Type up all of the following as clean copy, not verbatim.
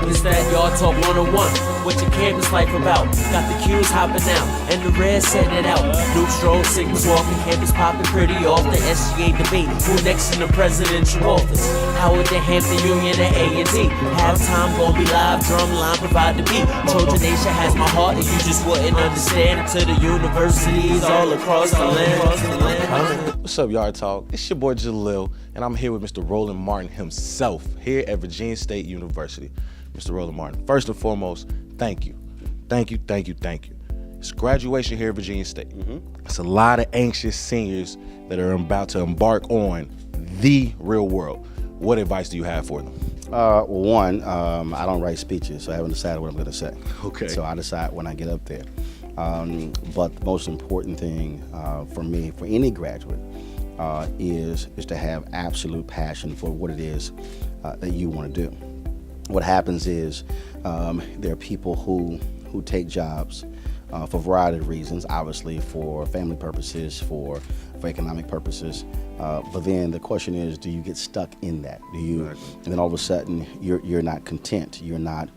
It's that Yard Talk 101. What your campus life about? Got the Q's hopping out, and the red setting it out. Nuke stroll, Sigmas walking, campus popping pretty off. The SGA debate, who next in the presidential office? Howard the Hampton Union and A&T. Halftime gon' be live, drum line provide the beat. Trojan Nation has my heart, and you just wouldn't understand until the universities all across the land. What's up, Yard Talk? It's your boy Jahliel, and I'm here with Mr. Roland Martin himself here at Virginia State University. Mr. Roland Martin, first and foremost, thank you. Thank you. It's graduation here at Virginia State. It's a lot of anxious seniors that are about to embark on the real world. What advice do you have for them? Well, one, I don't write speeches, so I haven't decided what I'm going to say. Okay. So I decide when I get up there. But the most important thing for me, for any graduate, is to have absolute passion for what it is that you want to do. What happens is there are people who take jobs for a variety of reasons, obviously for family purposes, for economic purposes, but then the question is, do you get stuck in that? Do you, and then all of a sudden you're not content, you're not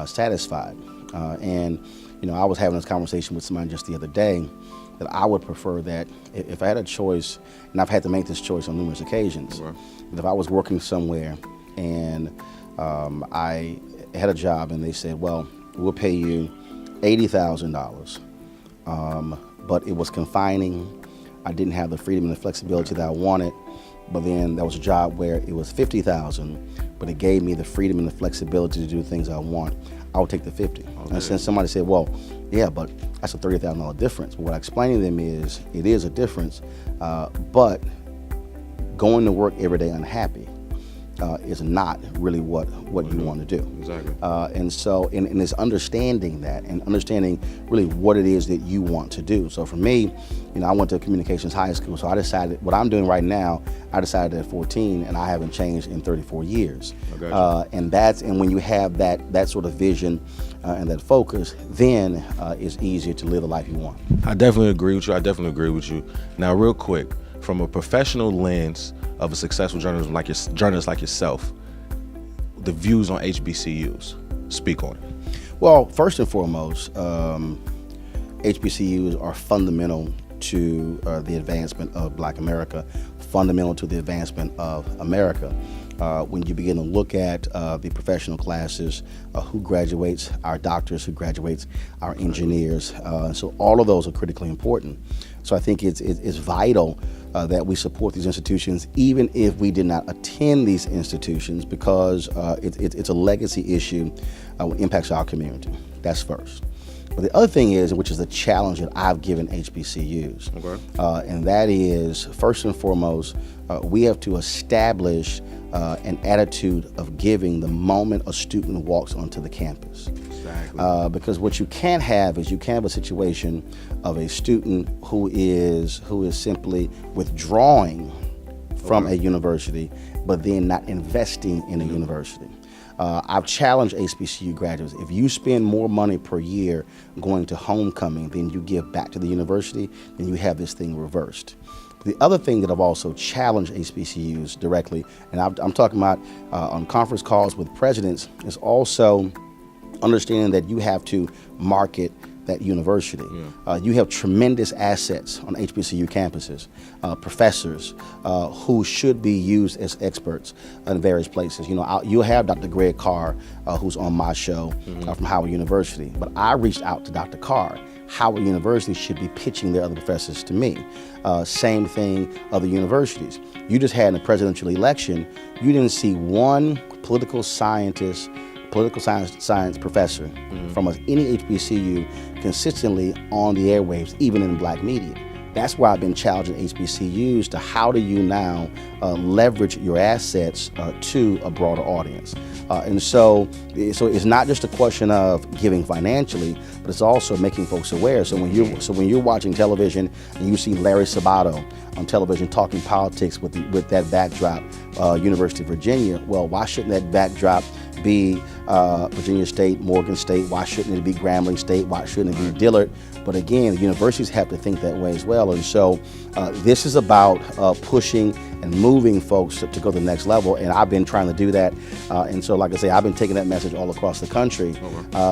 satisfied, and you know, I was having this conversation with somebody just the other day that I would prefer that if I had a choice, and I've had to make this choice on numerous occasions, that if I was working somewhere and I had a job and they said, well, we'll pay you $80,000, but it was confining. I didn't have the freedom and the flexibility that I wanted, but then there was a job where it was $50,000, but it gave me the freedom and the flexibility to do things I want. I would take the 50. Okay. And since somebody said, well, yeah, but that's a $30,000 difference. But what I explain to them is, it is a difference, but going to work every day unhappy is not really what you want to do. Exactly. And so, and it's understanding that and understanding really what it is that you want to do. So for me, you know, I went to communications high school, so I decided what I'm doing right now, I decided at 14, and I haven't changed in 34 years. And when you have that sort of vision and that focus, then it's easier to live the life you want. I definitely agree with you. Now, real quick, from a professional lens of a successful journalist like yourself, the views on HBCUs, speak on it. Well, first and foremost, HBCUs are fundamental to the advancement of Black America, fundamental to the advancement of America. When you begin to look at the professional classes, who graduates, our doctors, who graduates, our engineers, so all of those are critically important. So I think it's vital that we support these institutions, even if we did not attend these institutions, because it's a legacy issue that impacts our community. That's first. But the other thing is, which is the challenge that I've given HBCUs, and that is, first and foremost, we have to establish an attitude of giving the moment a student walks onto the campus. Exactly. Because what you can't have is, you can't have a situation of a student who is simply withdrawing from a university, but then not investing in a university. I've challenged HBCU graduates, if you spend more money per year going to homecoming than you give back to the university, then you have this thing reversed. The other thing that I've also challenged HBCUs directly, and I'm talking about on conference calls with presidents, is also understanding that you have to market that university. You have tremendous assets on HBCU campuses, professors who should be used as experts in various places. You know, you'll have Dr. Greg Carr, who's on my show from Howard University, but I reached out to Dr. Carr. Howard University should be pitching their other professors to me. Same thing, other universities. You just had in a presidential election, you didn't see one political science professor from any HBCU consistently on the airwaves, even in Black media. That's why I've been challenging HBCUs to how do you now leverage your assets to a broader audience. And so it's not just a question of giving financially, but it's also making folks aware. So when you're watching television and you see Larry Sabato on television talking politics with that backdrop, University of Virginia, well, why shouldn't that backdrop be Virginia State, Morgan State, why shouldn't it be Grambling State, why shouldn't it be Dillard? But again, the universities have to think that way as well. And so this is about pushing and moving folks to go to the next level. And I've been trying to do that. And so, like I say, I've been taking that message all across the country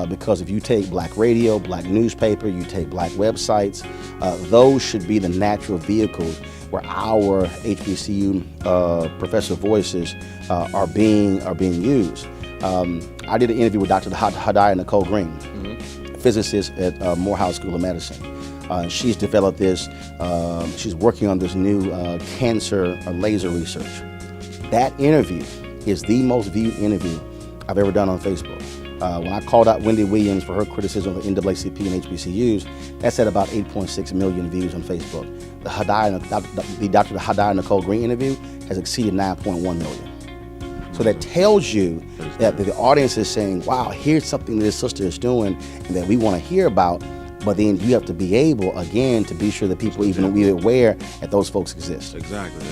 because if you take black radio, black newspaper, you take black websites, those should be the natural vehicles where our HBCU professional voices are being used. I did an interview with Dr. Hadiah Nicole Green, physicist at Morehouse School of Medicine. She's developed this, she's working on this new cancer laser research. That interview is the most viewed interview I've ever done on Facebook. When I called out Wendy Williams for her criticism of the NAACP and HBCUs, that's at about 8.6 million views on Facebook. The Dr. Hadiah Nicole Green interview has exceeded 9.1 million. So that tells you that the audience is saying, wow, here's something that this sister is doing and that we want to hear about. But then you have to be able, again, to be sure that people even be aware that those folks exist. Exactly.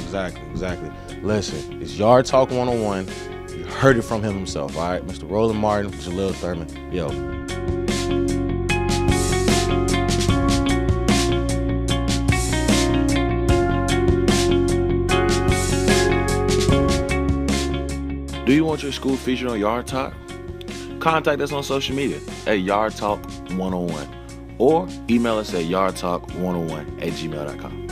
Listen, it's Yard Talk 101. You heard it from him himself, all right? Mr. Roland Martin, Jahliel Thurman. Yo. Do you want your school featured on Yard Talk? Contact us on social media at Yard Talk 101 or email us at yardtalk101@gmail.com.